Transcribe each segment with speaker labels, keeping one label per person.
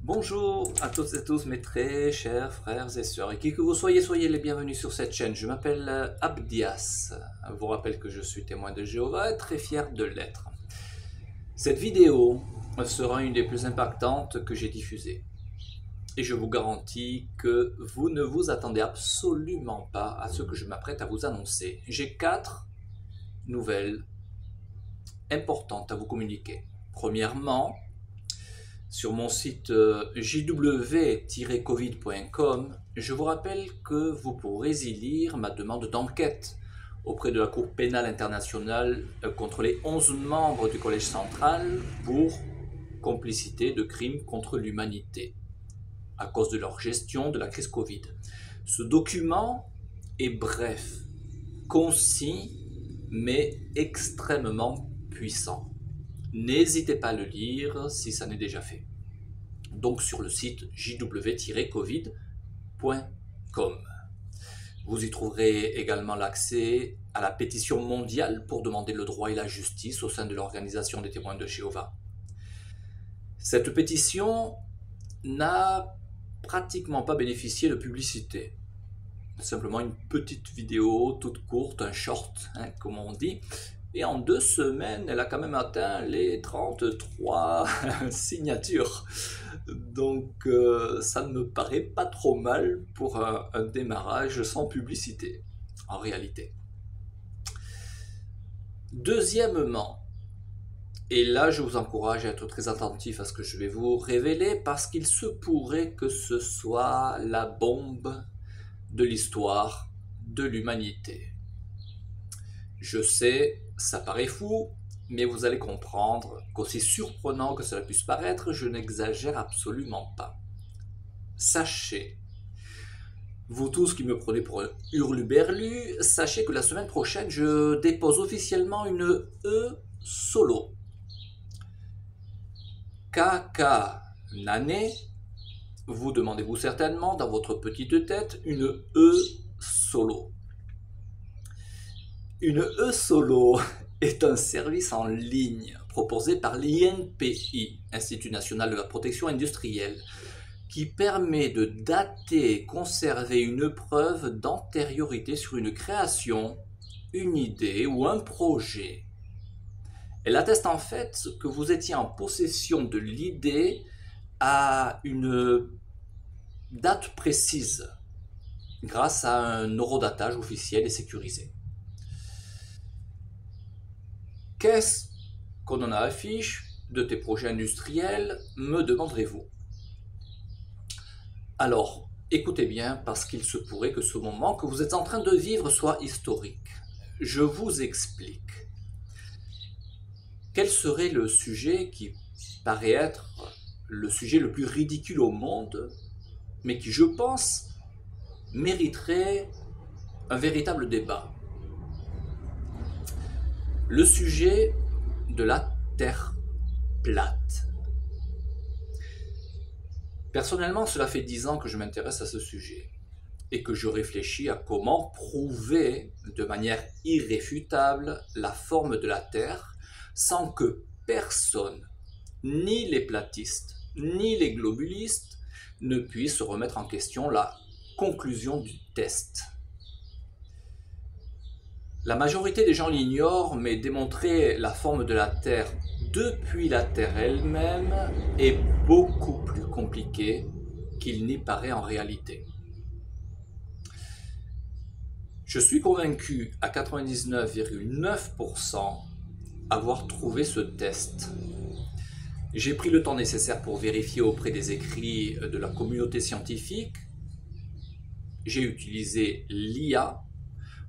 Speaker 1: Bonjour à toutes et à tous mes très chers frères et sœurs, et qui que vous soyez, soyez les bienvenus sur cette chaîne. Je m'appelle Abdias, je vous rappelle que je suis témoin de Jéhovah et très fier de l'être. Cette vidéo sera une des plus impactantes que j'ai diffusées. Et je vous garantis que vous ne vous attendez absolument pas à ce que je m'apprête à vous annoncer. J'ai 4 nouvelles importantes à vous communiquer. Premièrement, sur mon site jw-covid.com, je vous rappelle que vous pourrez y lire ma demande d'enquête auprès de la Cour pénale internationale contre les 11 membres du Collège central pour complicité de crimes contre l'humanité à cause de leur gestion de la crise Covid. Ce document est bref, concis, mais extrêmement puissant. N'hésitez pas à le lire si ça n'est déjà fait. Donc sur le site jw-covid.com. Vous y trouverez également l'accès à la pétition mondiale pour demander le droit et la justice au sein de l'organisation des témoins de Jéhovah. Cette pétition n'a pratiquement pas bénéficié de publicité. Simplement une petite vidéo toute courte, un short, comme on dit. Et en 2 semaines, elle a quand même atteint les 33 signatures. Donc ça ne me paraît pas trop mal pour un démarrage sans publicité, en réalité. Deuxièmement, et là je vous encourage à être très attentif à ce que je vais vous révéler, parce qu'il se pourrait que ce soit la bombe de l'histoire de l'humanité. Je sais, ça paraît fou, mais vous allez comprendre qu'aussi surprenant que cela puisse paraître, je n'exagère absolument pas. Sachez, vous tous qui me prenez pour un hurluberlu, sachez que la semaine prochaine, je dépose officiellement une E solo. Kaka Nane, vous demandez-vous certainement dans votre petite tête une E solo. Une E solo est un service en ligne proposé par l'INPI, Institut national de la protection industrielle, qui permet de dater et conserver une preuve d'antériorité sur une création, une idée ou un projet. Elle atteste en fait que vous étiez en possession de l'idée à une date précise, grâce à un horodatage officiel et sécurisé. Qu'est-ce qu'on en a affiche de tes projets industriels, me demanderez-vous? Alors, écoutez bien, parce qu'il se pourrait que ce moment que vous êtes en train de vivre soit historique. Je vous explique. Quel serait le sujet qui paraît être le sujet le plus ridicule au monde, mais qui, je pense, mériterait un véritable débat? Le sujet de la Terre plate. Personnellement, cela fait 10 ans que je m'intéresse à ce sujet et que je réfléchis à comment prouver de manière irréfutable la forme de la Terre sans que personne, ni les platistes, ni les globulistes, ne puissent remettre en question la conclusion du test. La majorité des gens l'ignorent, mais démontrer la forme de la Terre depuis la Terre elle-même est beaucoup plus compliqué qu'il n'y paraît en réalité. Je suis convaincu à 99,9% avoir trouvé ce test. J'ai pris le temps nécessaire pour vérifier auprès des écrits de la communauté scientifique. J'ai utilisé l'IA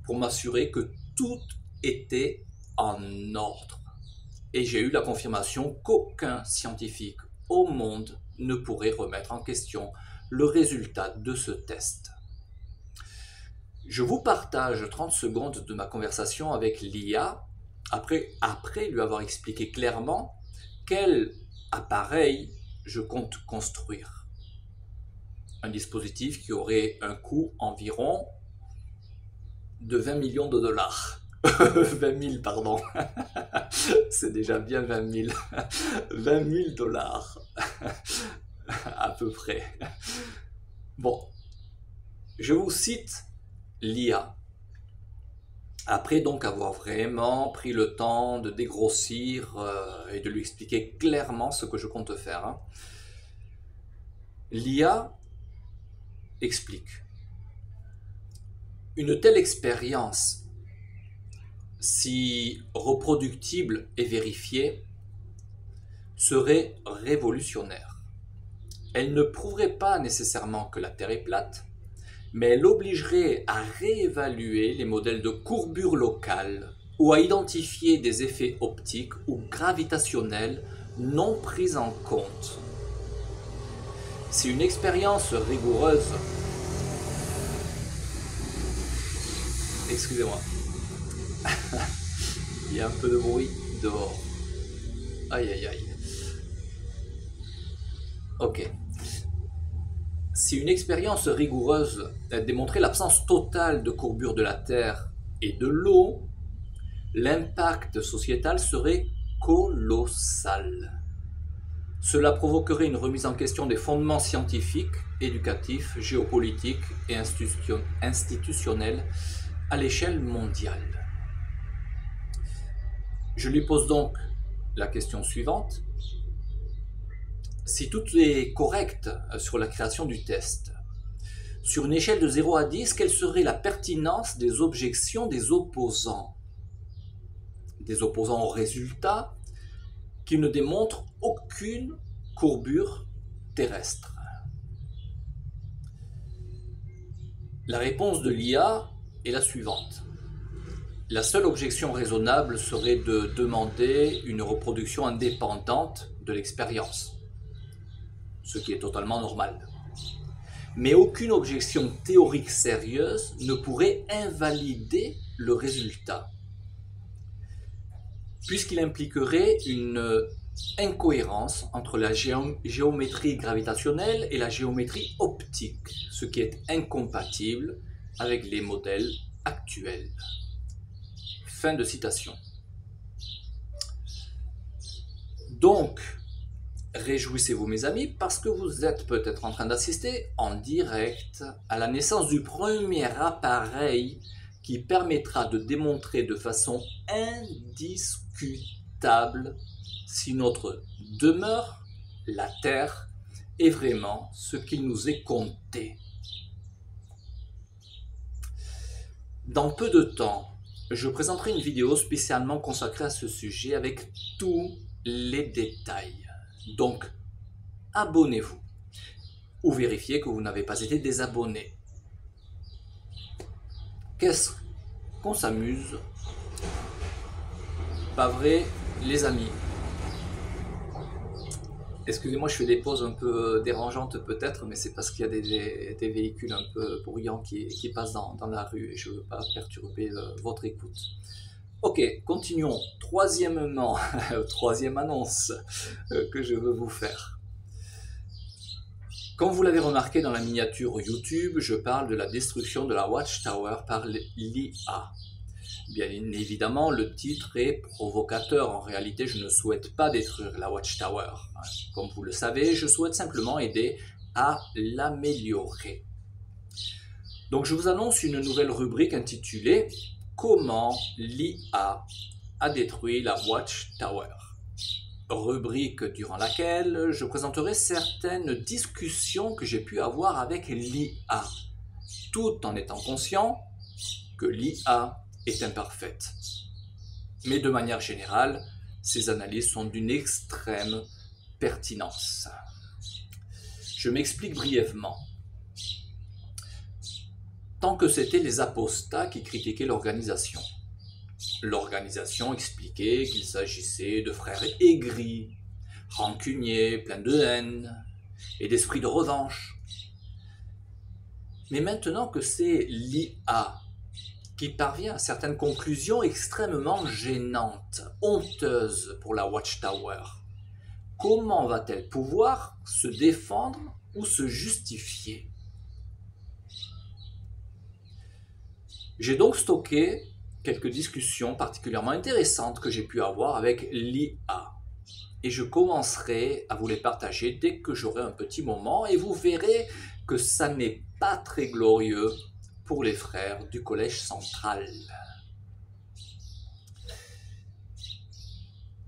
Speaker 1: pour m'assurer que tout était en ordre. Et j'ai eu la confirmation qu'aucun scientifique au monde ne pourrait remettre en question le résultat de ce test. Je vous partage 30 secondes de ma conversation avec l'IA après lui avoir expliqué clairement quel appareil je compte construire. Un dispositif qui aurait un coût environ de 20 millions de dollars. 20 000, pardon. C'est déjà bien 20 000. 20 000 dollars. à peu près. Bon, je vous cite l'IA. Après donc avoir vraiment pris le temps de dégrossir et de lui expliquer clairement ce que je compte faire, hein. L'IA explique. Une telle expérience, si reproductible et vérifiée, serait révolutionnaire. Elle ne prouverait pas nécessairement que la Terre est plate, mais elle obligerait à réévaluer les modèles de courbure locale ou à identifier des effets optiques ou gravitationnels non pris en compte. Si une expérience rigoureuse... Excusez-moi. Il y a un peu de bruit dehors. Aïe aïe aïe. Ok. Si une expérience rigoureuse démontrait l'absence totale de courbure de la Terre et de l'eau, l'impact sociétal serait colossal. Cela provoquerait une remise en question des fondements scientifiques, éducatifs, géopolitiques et institutionnels à l'échelle mondiale. Je lui pose donc la question suivante. Si tout est correct sur la création du test, sur une échelle de 0 à 10, quelle serait la pertinence des objections des opposants? Des opposants au résultat qui ne démontrent aucune courbure terrestre. La réponse de l'IA est la suivante. La seule objection raisonnable serait de demander une reproduction indépendante de l'expérience, ce qui est totalement normal. Mais aucune objection théorique sérieuse ne pourrait invalider le résultat, puisqu'il impliquerait une incohérence entre la géométrie gravitationnelle et la géométrie optique, ce qui est incompatible avec les modèles actuels. Fin de citation. Donc, réjouissez-vous mes amis, parce que vous êtes peut-être en train d'assister en direct à la naissance du premier appareil qui permettra de démontrer de façon indiscutable si notre demeure, la Terre, est vraiment ce qu'il nous est compté. Dans peu de temps, je présenterai une vidéo spécialement consacrée à ce sujet avec tous les détails. Donc, abonnez-vous ou vérifiez que vous n'avez pas été désabonné. Qu'est-ce qu'on s'amuse? Pas vrai, les amis? Excusez-moi, je fais des pauses un peu dérangeantes peut-être, mais c'est parce qu'il y a des véhicules un peu bruyants qui passent dans la rue et je ne veux pas perturber votre écoute. Ok, continuons. Troisièmement, troisième annonce que je veux vous faire. Comme vous l'avez remarqué dans la miniature YouTube, je parle de la destruction de la Watchtower par l'IA. Bien évidemment, le titre est provocateur. En réalité, je ne souhaite pas détruire la Watchtower. Comme vous le savez, je souhaite simplement aider à l'améliorer. Donc, je vous annonce une nouvelle rubrique intitulée « Comment l'IA a détruit la Watchtower ». Rubrique durant laquelle je présenterai certaines discussions que j'ai pu avoir avec l'IA, tout en étant conscient que l'IA est imparfaite. Mais de manière générale, ces analyses sont d'une extrême pertinence. Je m'explique brièvement. Tant que c'étaient les apostats qui critiquaient l'organisation. L'organisation expliquait qu'il s'agissait de frères aigris, rancuniers, pleins de haine et d'esprit de revanche. Mais maintenant que c'est l'IA qui parvient à certaines conclusions extrêmement gênantes, honteuses pour la Watchtower, comment va-t-elle pouvoir se défendre ou se justifier? J'ai donc stocké quelques discussions particulièrement intéressantes que j'ai pu avoir avec l'IA. et je commencerai à vous les partager dès que j'aurai un petit moment et vous verrez que ça n'est pas très glorieux pour les frères du Collège central.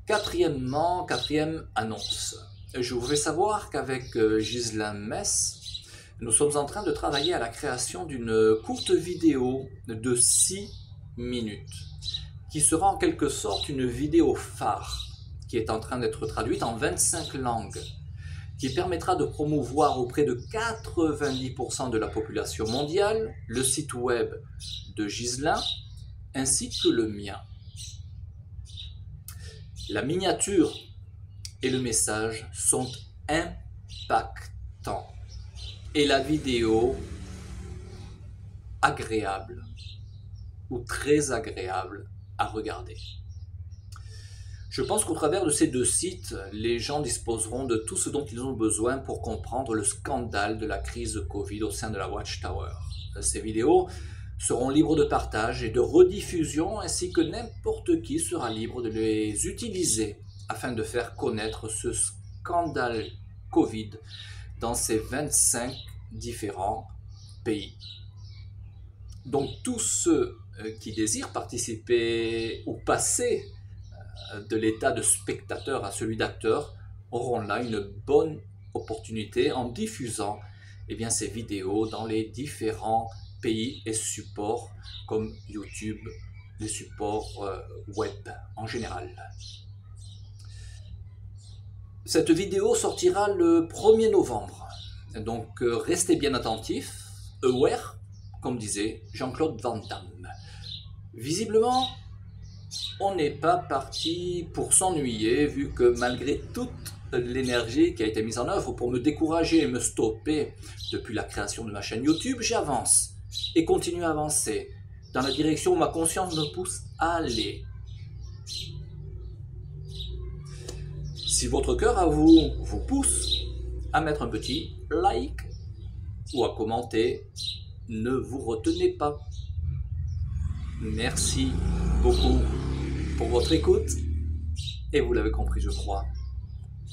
Speaker 1: Quatrième annonce. Je vous fais savoir qu'avec Ghislain Metz, nous sommes en train de travailler à la création d'une courte vidéo de 6 minutes, qui sera en quelque sorte une vidéo phare, qui est en train d'être traduite en 25 langues, qui permettra de promouvoir auprès de 90% de la population mondiale le site web de Ghislain, ainsi que le mien. La miniature et le message sont impactants et la vidéo agréable ou très agréable à regarder. Je pense qu'au travers de ces deux sites, les gens disposeront de tout ce dont ils ont besoin pour comprendre le scandale de la crise Covid au sein de la Watchtower. Ces vidéos seront libres de partage et de rediffusion, ainsi que n'importe qui sera libre de les utiliser afin de faire connaître ce scandale Covid dans ces 25 différents pays. Donc tous ceux qui désirent participer ou passer de l'état de spectateur à celui d'acteur auront là une bonne opportunité en diffusant ces vidéos dans les différents pays et supports comme YouTube, les supports web en général. Cette vidéo sortira le 1er novembre, donc restez bien attentifs, aware, comme disait Jean-Claude Van Damme. Visiblement, on n'est pas parti pour s'ennuyer, vu que malgré toute l'énergie qui a été mise en œuvre pour me décourager et me stopper depuis la création de ma chaîne YouTube, j'avance et continue à avancer dans la direction où ma conscience me pousse à aller. Si votre cœur à vous pousse à mettre un petit like ou à commenter, ne vous retenez pas. Merci beaucoup pour votre écoute et vous l'avez compris, je crois.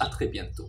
Speaker 1: À très bientôt.